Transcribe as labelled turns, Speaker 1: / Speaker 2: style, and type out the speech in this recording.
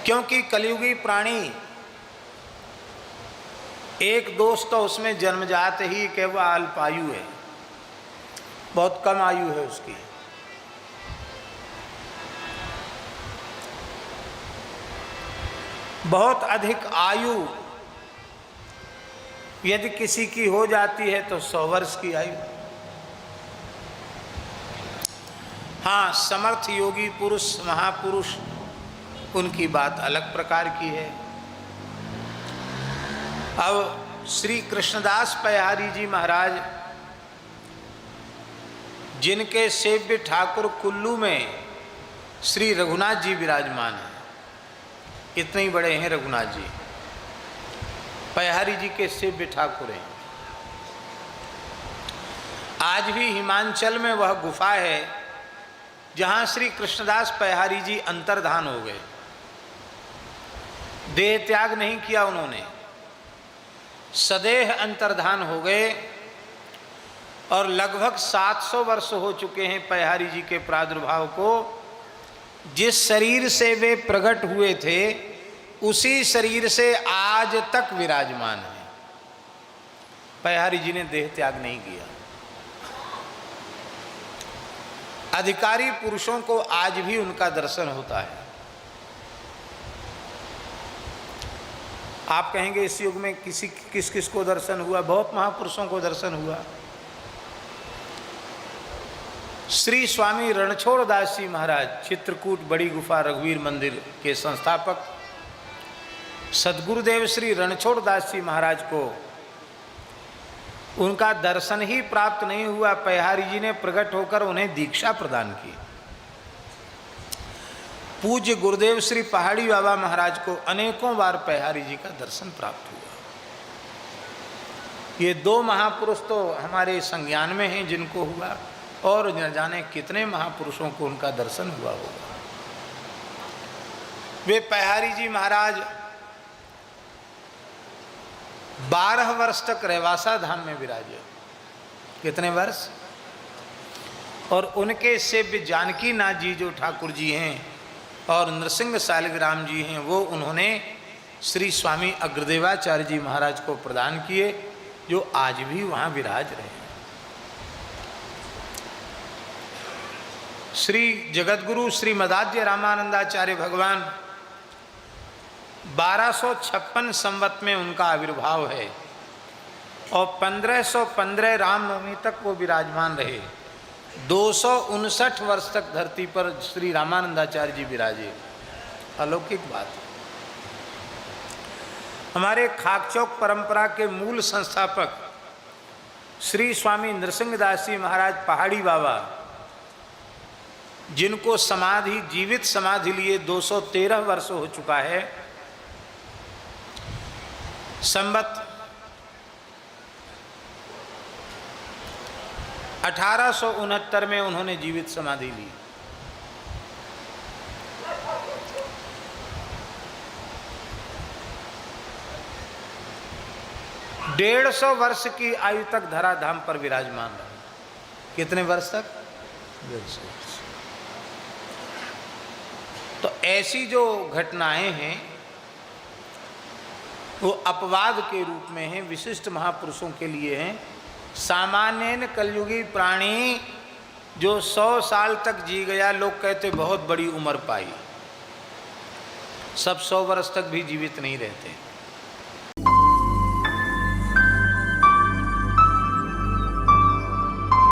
Speaker 1: क्योंकि कलयुगी प्राणी एक दोष तो उसमें जन्मजात ही कि वह अल्पायु है, बहुत कम आयु है उसकी। बहुत अधिक आयु यदि किसी की हो जाती है तो 100 वर्ष की आयु। हाँ, समर्थ योगी पुरुष, महापुरुष, उनकी बात अलग प्रकार की है। अब श्री कृष्णदास पयहारी जी महाराज, जिनके सेव्य ठाकुर कुल्लू में श्री रघुनाथ जी विराजमान हैं, इतने ही बड़े हैं रघुनाथ जी, पयहारी जी के सेव्य ठाकुर हैं। आज भी हिमाचल में वह गुफा है जहाँ श्री कृष्णदास पयहारी जी अंतर्धान हो गए। देह त्याग नहीं किया उन्होंने, सदेह अंतर्धान हो गए और लगभग 700 वर्ष हो चुके हैं पयहारी जी के प्रादुर्भाव को। जिस शरीर से वे प्रकट हुए थे उसी शरीर से आज तक विराजमान है। पयहारी जी ने देह त्याग नहीं किया। अधिकारी पुरुषों को आज भी उनका दर्शन होता है। आप कहेंगे इस युग में किस किस को दर्शन हुआ? बहुत महापुरुषों को दर्शन हुआ। श्री स्वामी रणछोड़ दास जी महाराज, चित्रकूट बड़ी गुफा रघुवीर मंदिर के संस्थापक, सद्गुरुदेव श्री रणछोड़ दास जी महाराज को उनका दर्शन ही प्राप्त नहीं हुआ। पयहारी जी ने प्रकट होकर उन्हें दीक्षा प्रदान की। पूज्य गुरुदेव श्री पहाड़ी बाबा महाराज को अनेकों बार पयहारी जी का दर्शन प्राप्त हुआ। ये 2 महापुरुष तो हमारे संज्ञान में हैं जिनको हुआ, और न जाने कितने महापुरुषों को उनका दर्शन हुआ होगा। वे पयहारी जी महाराज 12 वर्ष तक रैवासा धाम में विराजे। कितने वर्ष? और उनके सेव्य जानकी नाथ जी जो ठाकुर जी हैं और नृसिंह सालिग्राम जी हैं, वो उन्होंने श्री स्वामी अग्रदेवाचार्य जी महाराज को प्रदान किए, जो आज भी वहाँ विराज रहे हैं। श्री जगद्गुरु श्रीमदाद्य रामानंदाचार्य भगवान 1256 संवत में उनका आविर्भाव है और 1515 रामनवमी तक वो विराजमान रहे। 259 वर्ष तक धरती पर श्री रामानंदाचार्य जी विराजे। अलौकिक बात। हमारे खाकचौक परंपरा के मूल संस्थापक श्री स्वामी नृसिंहदास जी महाराज पहाड़ी बाबा, जिनको समाधि, जीवित समाधि लिए 213 वर्ष हो चुका है, संवत 1869 में उन्होंने जीवित समाधि ली। डेढ़ 150 वर्ष की आयु तक धराधाम पर विराजमान रहे। कितने वर्ष तक? 150 वर्ष। तो ऐसी जो घटनाएं हैं वो अपवाद के रूप में हैं, विशिष्ट महापुरुषों के लिए हैं। सामान्य कलयुगी प्राणी जो 100 साल तक जी गया, लोग कहते बहुत बड़ी उम्र पाई। सब 100 वर्ष तक भी जीवित नहीं रहते।